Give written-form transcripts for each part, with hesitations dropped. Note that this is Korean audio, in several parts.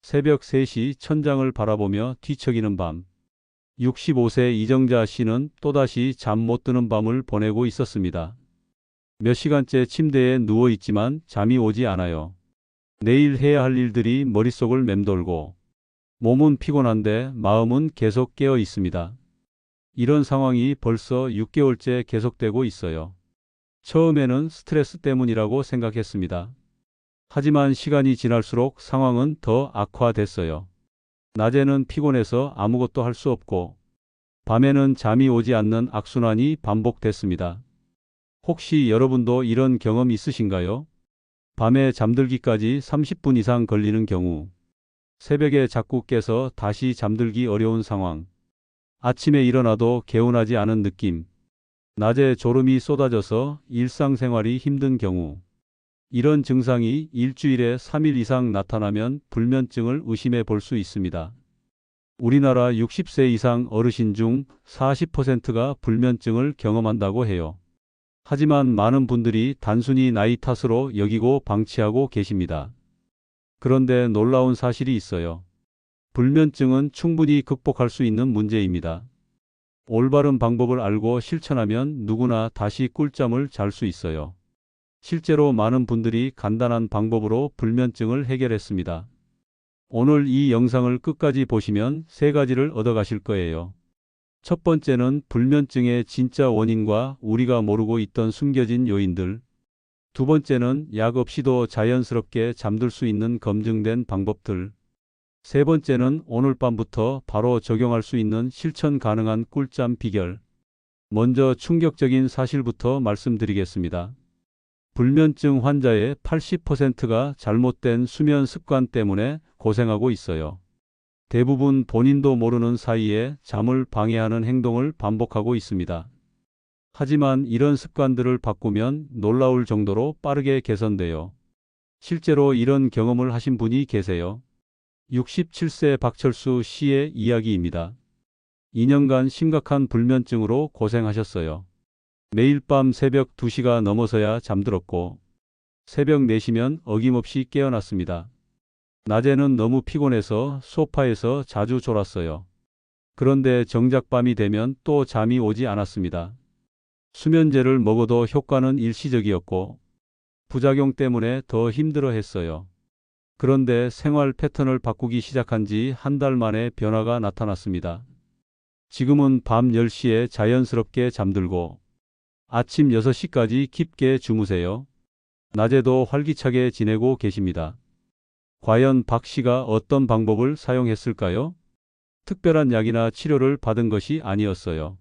새벽 3시 천장을 바라보며 뒤척이는 밤. 65세 이정자 씨는 또다시 잠 못 드는 밤을 보내고 있었습니다. 몇 시간째 침대에 누워 있지만 잠이 오지 않아요. 내일 해야 할 일들이 머릿속을 맴돌고 몸은 피곤한데 마음은 계속 깨어 있습니다. 이런 상황이 벌써 6개월째 계속되고 있어요. 처음에는 스트레스 때문이라고 생각했습니다. 하지만 시간이 지날수록 상황은 더 악화됐어요. 낮에는 피곤해서 아무것도 할 수 없고 밤에는 잠이 오지 않는 악순환이 반복됐습니다. 혹시 여러분도 이런 경험 있으신가요? 밤에 잠들기까지 30분 이상 걸리는 경우, 새벽에 자꾸 깨서 다시 잠들기 어려운 상황, 아침에 일어나도 개운하지 않은 느낌, 낮에 졸음이 쏟아져서 일상생활이 힘든 경우, 이런 증상이 일주일에 3일 이상 나타나면 불면증을 의심해 볼 수 있습니다. 우리나라 60세 이상 어르신 중 40%가 불면증을 경험한다고 해요. 하지만 많은 분들이 단순히 나이 탓으로 여기고 방치하고 계십니다. 그런데 놀라운 사실이 있어요. 불면증은 충분히 극복할 수 있는 문제입니다. 올바른 방법을 알고 실천하면 누구나 다시 꿀잠을 잘 수 있어요. 실제로 많은 분들이 간단한 방법으로 불면증을 해결했습니다. 오늘 이 영상을 끝까지 보시면 3가지를 얻어가실 거예요. 첫 번째는 불면증의 진짜 원인과 우리가 모르고 있던 숨겨진 요인들. 두 번째는 약 없이도 자연스럽게 잠들 수 있는 검증된 방법들. 세 번째는 오늘 밤부터 바로 적용할 수 있는 실천 가능한 꿀잠 비결. 먼저 충격적인 사실부터 말씀드리겠습니다. 불면증 환자의 80%가 잘못된 수면 습관 때문에 고생하고 있어요. 대부분 본인도 모르는 사이에 잠을 방해하는 행동을 반복하고 있습니다. 하지만 이런 습관들을 바꾸면 놀라울 정도로 빠르게 개선돼요. 실제로 이런 경험을 하신 분이 계세요. 67세 박철수 씨의 이야기입니다. 2년간 심각한 불면증으로 고생하셨어요. 매일 밤 새벽 2시가 넘어서야 잠들었고 새벽 4시면 어김없이 깨어났습니다. 낮에는 너무 피곤해서 소파에서 자주 졸았어요. 그런데 정작 밤이 되면 또 잠이 오지 않았습니다. 수면제를 먹어도 효과는 일시적이었고 부작용 때문에 더 힘들어했어요. 그런데 생활 패턴을 바꾸기 시작한 지 한 달 만에 변화가 나타났습니다. 지금은 밤 10시에 자연스럽게 잠들고 아침 6시까지 깊게 주무세요. 낮에도 활기차게 지내고 계십니다. 과연 박 씨가 어떤 방법을 사용했을까요? 특별한 약이나 치료를 받은 것이 아니었어요.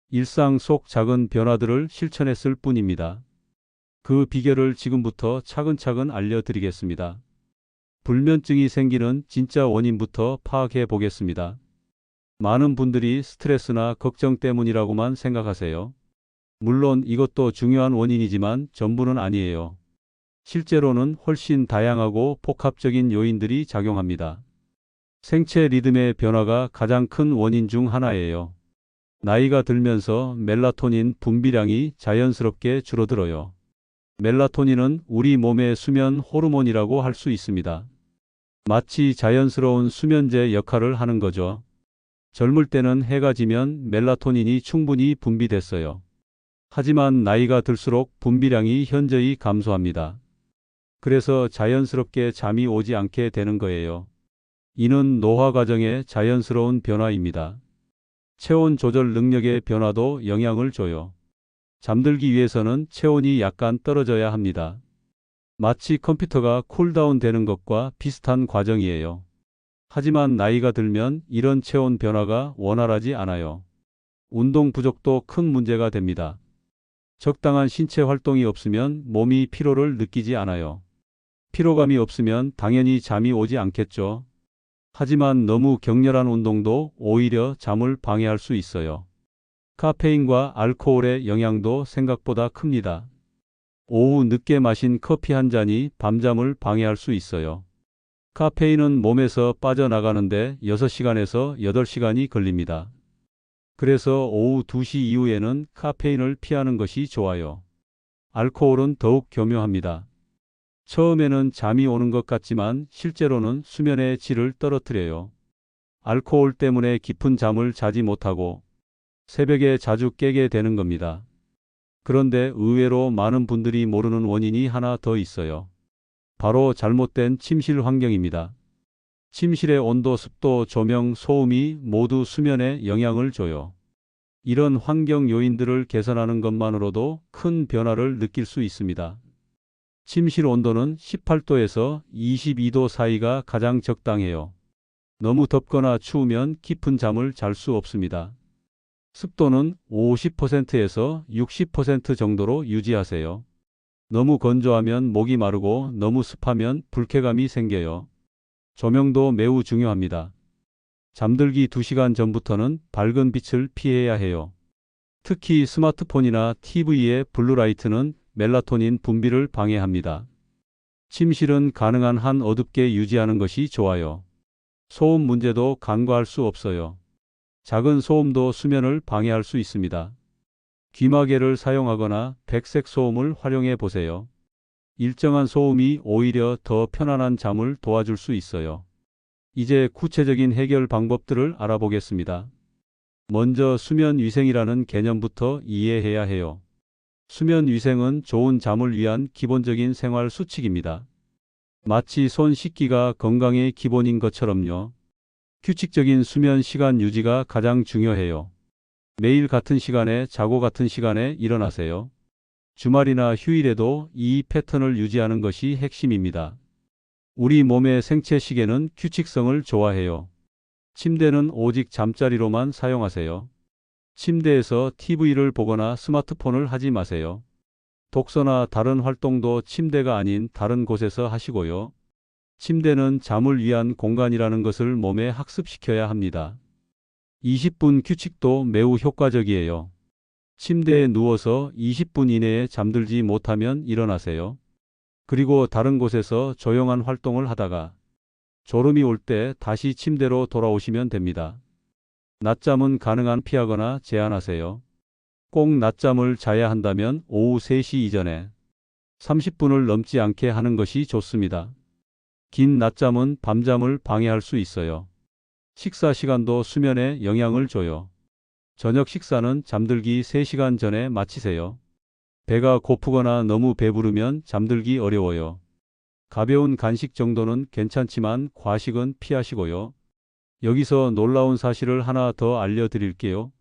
일상 속 작은 변화들을 실천했을 뿐입니다. 그 비결을 지금부터 차근차근 알려드리겠습니다. 불면증이 생기는 진짜 원인부터 파악해 보겠습니다. 많은 분들이 스트레스나 걱정 때문이라고만 생각하세요. 물론 이것도 중요한 원인이지만 전부는 아니에요. 실제로는 훨씬 다양하고 복합적인 요인들이 작용합니다. 생체 리듬의 변화가 가장 큰 원인 중 하나예요. 나이가 들면서 멜라토닌 분비량이 자연스럽게 줄어들어요. 멜라토닌은 우리 몸의 수면 호르몬이라고 할 수 있습니다. 마치 자연스러운 수면제 역할을 하는 거죠. 젊을 때는 해가 지면 멜라토닌이 충분히 분비됐어요. 하지만 나이가 들수록 분비량이 현저히 감소합니다. 그래서 자연스럽게 잠이 오지 않게 되는 거예요. 이는 노화 과정의 자연스러운 변화입니다. 체온 조절 능력의 변화도 영향을 줘요. 잠들기 위해서는 체온이 약간 떨어져야 합니다. 마치 컴퓨터가 쿨다운 되는 것과 비슷한 과정이에요. 하지만 나이가 들면 이런 체온 변화가 원활하지 않아요. 운동 부족도 큰 문제가 됩니다. 적당한 신체 활동이 없으면 몸이 피로를 느끼지 않아요. 피로감이 없으면 당연히 잠이 오지 않겠죠. 하지만 너무 격렬한 운동도 오히려 잠을 방해할 수 있어요. 카페인과 알코올의 영향도 생각보다 큽니다. 오후 늦게 마신 커피 한 잔이 밤잠을 방해할 수 있어요. 카페인은 몸에서 빠져나가는데 6시간에서 8시간이 걸립니다. 그래서 오후 2시 이후에는 카페인을 피하는 것이 좋아요. 알코올은 더욱 교묘합니다. 처음에는 잠이 오는 것 같지만 실제로는 수면의 질을 떨어뜨려요. 알코올 때문에 깊은 잠을 자지 못하고 새벽에 자주 깨게 되는 겁니다. 그런데 의외로 많은 분들이 모르는 원인이 하나 더 있어요. 바로 잘못된 침실 환경입니다. 침실의 온도, 습도, 조명, 소음이 모두 수면에 영향을 줘요. 이런 환경 요인들을 개선하는 것만으로도 큰 변화를 느낄 수 있습니다. 침실 온도는 18도에서 22도 사이가 가장 적당해요. 너무 덥거나 추우면 깊은 잠을 잘 수 없습니다. 습도는 50%에서 60% 정도로 유지하세요. 너무 건조하면 목이 마르고 너무 습하면 불쾌감이 생겨요. 조명도 매우 중요합니다. 잠들기 2시간 전부터는 밝은 빛을 피해야 해요. 특히 스마트폰이나 TV의 블루라이트는 멜라토닌 분비를 방해합니다. 침실은 가능한 한 어둡게 유지하는 것이 좋아요. 소음 문제도 간과할 수 없어요. 작은 소음도 수면을 방해할 수 있습니다. 귀마개를 사용하거나 백색 소음을 활용해 보세요. 일정한 소음이 오히려 더 편안한 잠을 도와줄 수 있어요. 이제 구체적인 해결 방법들을 알아보겠습니다. 먼저 수면 위생이라는 개념부터 이해해야 해요. 수면 위생은 좋은 잠을 위한 기본적인 생활 수칙입니다. 마치 손 씻기가 건강의 기본인 것처럼요. 규칙적인 수면 시간 유지가 가장 중요해요. 매일 같은 시간에 자고 같은 시간에 일어나세요. 주말이나 휴일에도 이 패턴을 유지하는 것이 핵심입니다. 우리 몸의 생체 시계는 규칙성을 좋아해요. 침대는 오직 잠자리로만 사용하세요. 침대에서 TV를 보거나 스마트폰을 하지 마세요. 독서나 다른 활동도 침대가 아닌 다른 곳에서 하시고요. 침대는 잠을 위한 공간이라는 것을 몸에 학습시켜야 합니다. 20분 규칙도 매우 효과적이에요. 침대에 누워서 20분 이내에 잠들지 못하면 일어나세요. 그리고 다른 곳에서 조용한 활동을 하다가 졸음이 올 때 다시 침대로 돌아오시면 됩니다. 낮잠은 가능한 피하거나 제한하세요. 꼭 낮잠을 자야 한다면 오후 3시 이전에 30분을 넘지 않게 하는 것이 좋습니다. 긴 낮잠은 밤잠을 방해할 수 있어요. 식사 시간도 수면에 영향을 줘요. 저녁 식사는 잠들기 3시간 전에 마치세요. 배가 고프거나 너무 배부르면 잠들기 어려워요. 가벼운 간식 정도는 괜찮지만 과식은 피하시고요. 여기서 놀라운 사실을 하나 더 알려드릴게요.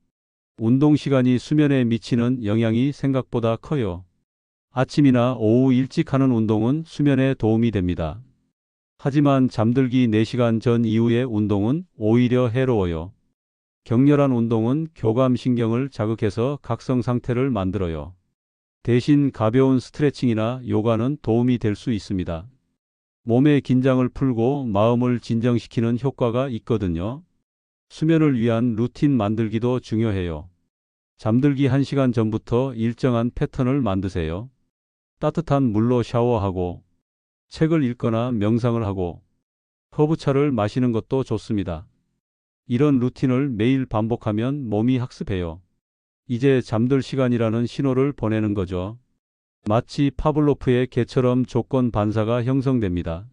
운동 시간이 수면에 미치는 영향이 생각보다 커요. 아침이나 오후 일찍 하는 운동은 수면에 도움이 됩니다. 하지만 잠들기 4시간 전 이후의 운동은 오히려 해로워요. 격렬한 운동은 교감신경을 자극해서 각성 상태를 만들어요. 대신 가벼운 스트레칭이나 요가는 도움이 될 수 있습니다. 몸의 긴장을 풀고 마음을 진정시키는 효과가 있거든요. 수면을 위한 루틴 만들기도 중요해요. 잠들기 1시간 전부터 일정한 패턴을 만드세요. 따뜻한 물로 샤워하고, 책을 읽거나 명상을 하고, 허브차를 마시는 것도 좋습니다. 이런 루틴을 매일 반복하면 몸이 학습해요. 이제 잠들 시간이라는 신호를 보내는 거죠. 마치 파블로프의 개처럼 조건 반사가 형성됩니다.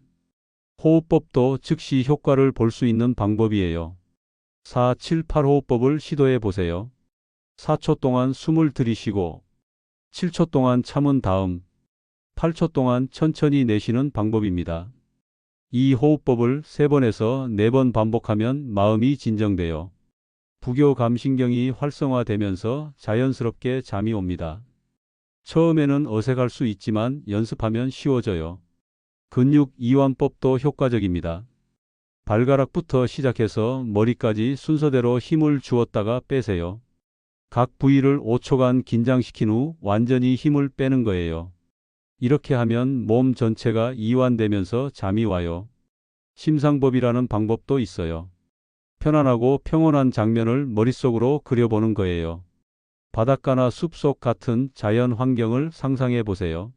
호흡법도 즉시 효과를 볼 수 있는 방법이에요. 4-7-8 호흡법을 시도해 보세요. 4초 동안 숨을 들이쉬고 7초 동안 참은 다음 8초 동안 천천히 내쉬는 방법입니다. 이 호흡법을 3번에서 4번 반복하면 마음이 진정돼요. 부교감신경이 활성화되면서 자연스럽게 잠이 옵니다. 처음에는 어색할 수 있지만 연습하면 쉬워져요. 근육 이완법도 효과적입니다. 발가락부터 시작해서 머리까지 순서대로 힘을 주었다가 빼세요. 각 부위를 5초간 긴장시킨 후 완전히 힘을 빼는 거예요. 이렇게 하면 몸 전체가 이완되면서 잠이 와요. 심상법이라는 방법도 있어요. 편안하고 평온한 장면을 머릿속으로 그려보는 거예요. 바닷가나 숲속 같은 자연 환경을 상상해 보세요.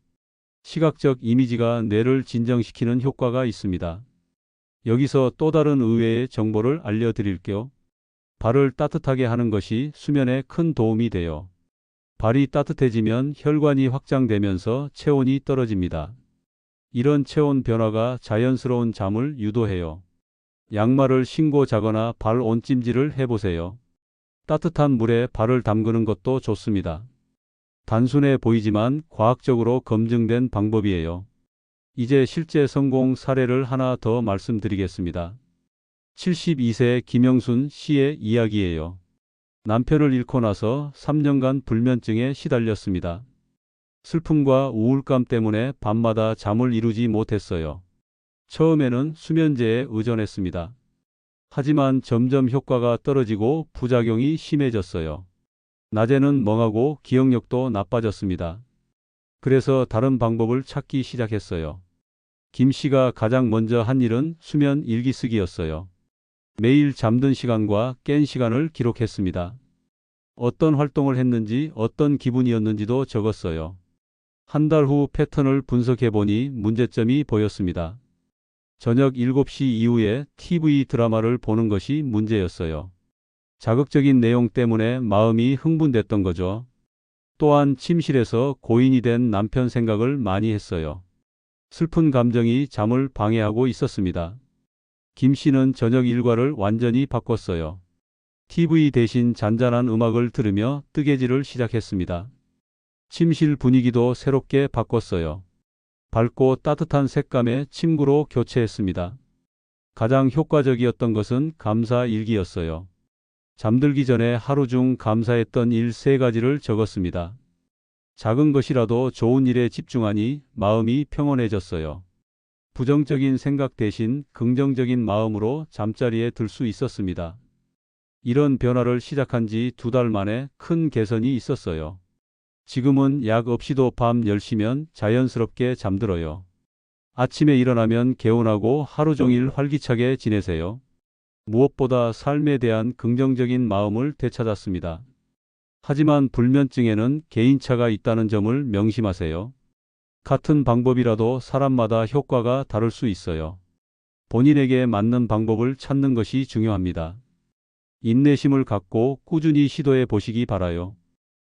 시각적 이미지가 뇌를 진정시키는 효과가 있습니다. 여기서 또 다른 의외의 정보를 알려드릴게요. 발을 따뜻하게 하는 것이 수면에 큰 도움이 돼요. 발이 따뜻해지면 혈관이 확장되면서 체온이 떨어집니다. 이런 체온 변화가 자연스러운 잠을 유도해요. 양말을 신고 자거나 발 온찜질을 해보세요. 따뜻한 물에 발을 담그는 것도 좋습니다. 단순해 보이지만 과학적으로 검증된 방법이에요. 이제 실제 성공 사례를 하나 더 말씀드리겠습니다. 72세 김영순 씨의 이야기예요. 남편을 잃고 나서 3년간 불면증에 시달렸습니다. 슬픔과 우울감 때문에 밤마다 잠을 이루지 못했어요. 처음에는 수면제에 의존했습니다. 하지만 점점 효과가 떨어지고 부작용이 심해졌어요. 낮에는 멍하고 기억력도 나빠졌습니다. 그래서 다른 방법을 찾기 시작했어요. 김 씨가 가장 먼저 한 일은 수면 일기 쓰기였어요. 매일 잠든 시간과 깬 시간을 기록했습니다. 어떤 활동을 했는지, 어떤 기분이었는지도 적었어요. 한 달 후 패턴을 분석해 보니 문제점이 보였습니다. 저녁 7시 이후에 TV 드라마를 보는 것이 문제였어요. 자극적인 내용 때문에 마음이 흥분됐던 거죠. 또한 침실에서 고인이 된 남편 생각을 많이 했어요. 슬픈 감정이 잠을 방해하고 있었습니다. 김 씨는 저녁 일과를 완전히 바꿨어요. TV 대신 잔잔한 음악을 들으며 뜨개질을 시작했습니다. 침실 분위기도 새롭게 바꿨어요. 밝고 따뜻한 색감의 침구로 교체했습니다. 가장 효과적이었던 것은 감사 일기였어요. 잠들기 전에 하루 중 감사했던 일 3가지를 적었습니다. 작은 것이라도 좋은 일에 집중하니 마음이 평온해졌어요. 부정적인 생각 대신 긍정적인 마음으로 잠자리에 들 수 있었습니다. 이런 변화를 시작한 지 2달 만에 큰 개선이 있었어요. 지금은 약 없이도 밤 10시면 자연스럽게 잠들어요. 아침에 일어나면 개운하고 하루 종일 활기차게 지내세요. 무엇보다 삶에 대한 긍정적인 마음을 되찾았습니다. 하지만 불면증에는 개인차가 있다는 점을 명심하세요. 같은 방법이라도 사람마다 효과가 다를 수 있어요. 본인에게 맞는 방법을 찾는 것이 중요합니다. 인내심을 갖고 꾸준히 시도해 보시기 바라요.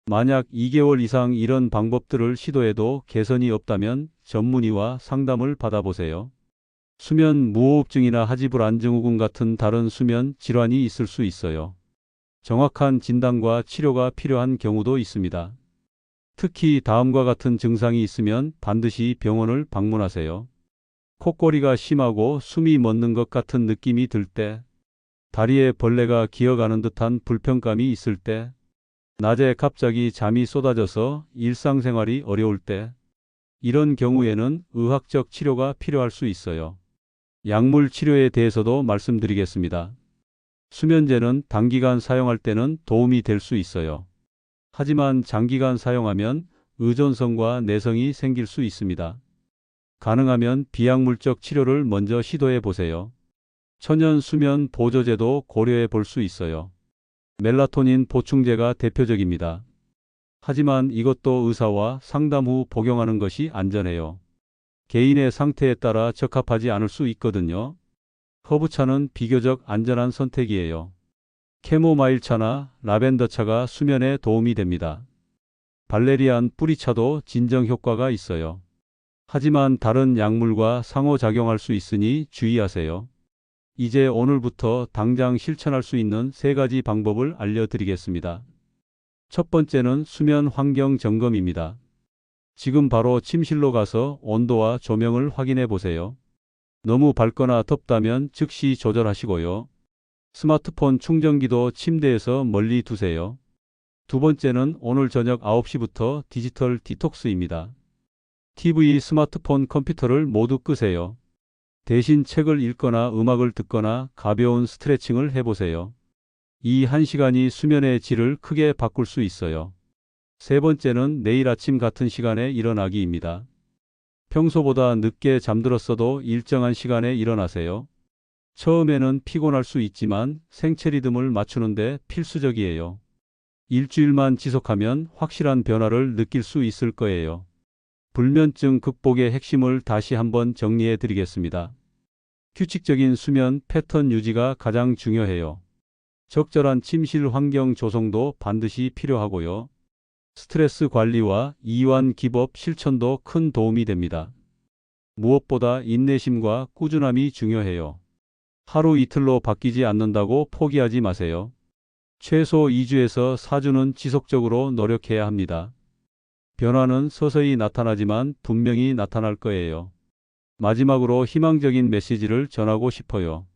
만약 2개월 이상 이런 방법들을 시도해도 개선이 없다면 전문의와 상담을 받아보세요. 수면 무호흡증이나 하지불안증후군 같은 다른 수면 질환이 있을 수 있어요. 정확한 진단과 치료가 필요한 경우도 있습니다. 특히 다음과 같은 증상이 있으면 반드시 병원을 방문하세요. 콧거리가 심하고 숨이 멎는 것 같은 느낌이 들 때, 다리에 벌레가 기어가는 듯한 불편감이 있을 때, 낮에 갑자기 잠이 쏟아져서 일상생활이 어려울 때, 이런 경우에는 의학적 치료가 필요할 수 있어요. 약물 치료에 대해서도 말씀드리겠습니다. 수면제는 단기간 사용할 때는 도움이 될 수 있어요. 하지만 장기간 사용하면 의존성과 내성이 생길 수 있습니다. 가능하면 비약물적 치료를 먼저 시도해 보세요. 천연 수면 보조제도 고려해 볼 수 있어요. 멜라토닌 보충제가 대표적입니다. 하지만 이것도 의사와 상담 후 복용하는 것이 안전해요. 개인의 상태에 따라 적합하지 않을 수 있거든요. 허브차는 비교적 안전한 선택이에요. 캐모마일 차나 라벤더 차가 수면에 도움이 됩니다. 발레리안 뿌리차도 진정 효과가 있어요. 하지만 다른 약물과 상호작용할 수 있으니 주의하세요. 이제 오늘부터 당장 실천할 수 있는 3가지 방법을 알려드리겠습니다. 첫 번째는 수면 환경 점검입니다. 지금 바로 침실로 가서 온도와 조명을 확인해 보세요. 너무 밝거나 덥다면 즉시 조절하시고요. 스마트폰 충전기도 침대에서 멀리 두세요. 두 번째는 오늘 저녁 9시부터 디지털 디톡스입니다. TV, 스마트폰, 컴퓨터를 모두 끄세요. 대신 책을 읽거나 음악을 듣거나 가벼운 스트레칭을 해보세요. 이 1시간이 수면의 질을 크게 바꿀 수 있어요. 세 번째는 내일 아침 같은 시간에 일어나기입니다. 평소보다 늦게 잠들었어도 일정한 시간에 일어나세요. 처음에는 피곤할 수 있지만 생체 리듬을 맞추는데 필수적이에요. 일주일만 지속하면 확실한 변화를 느낄 수 있을 거예요. 불면증 극복의 핵심을 다시 한번 정리해 드리겠습니다. 규칙적인 수면 패턴 유지가 가장 중요해요. 적절한 침실 환경 조성도 반드시 필요하고요. 스트레스 관리와 이완 기법 실천도 큰 도움이 됩니다. 무엇보다 인내심과 꾸준함이 중요해요. 하루 이틀로 바뀌지 않는다고 포기하지 마세요. 최소 2주에서 4주는 지속적으로 노력해야 합니다. 변화는 서서히 나타나지만 분명히 나타날 거예요. 마지막으로 희망적인 메시지를 전하고 싶어요.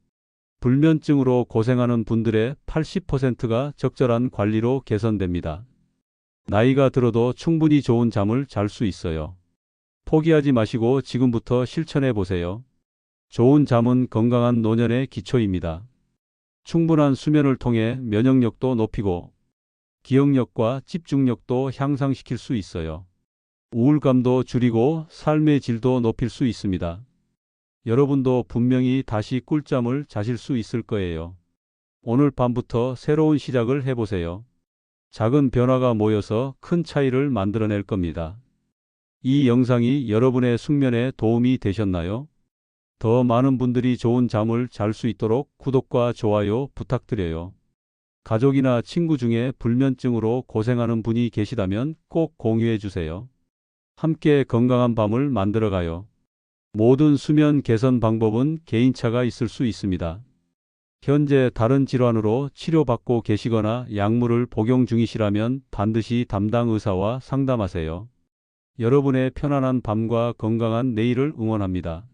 불면증으로 고생하는 분들의 80%가 적절한 관리로 개선됩니다. 나이가 들어도 충분히 좋은 잠을 잘 수 있어요. 포기하지 마시고 지금부터 실천해 보세요. 좋은 잠은 건강한 노년의 기초입니다. 충분한 수면을 통해 면역력도 높이고 기억력과 집중력도 향상시킬 수 있어요. 우울감도 줄이고 삶의 질도 높일 수 있습니다. 여러분도 분명히 다시 꿀잠을 자실 수 있을 거예요. 오늘 밤부터 새로운 시작을 해보세요. 작은 변화가 모여서 큰 차이를 만들어낼 겁니다. 이 영상이 여러분의 숙면에 도움이 되셨나요? 더 많은 분들이 좋은 잠을 잘 수 있도록 구독과 좋아요 부탁드려요. 가족이나 친구 중에 불면증으로 고생하는 분이 계시다면 꼭 공유해 주세요. 함께 건강한 밤을 만들어가요. 모든 수면 개선 방법은 개인차가 있을 수 있습니다. 현재 다른 질환으로 치료받고 계시거나 약물을 복용 중이시라면 반드시 담당 의사와 상담하세요. 여러분의 편안한 밤과 건강한 내일을 응원합니다.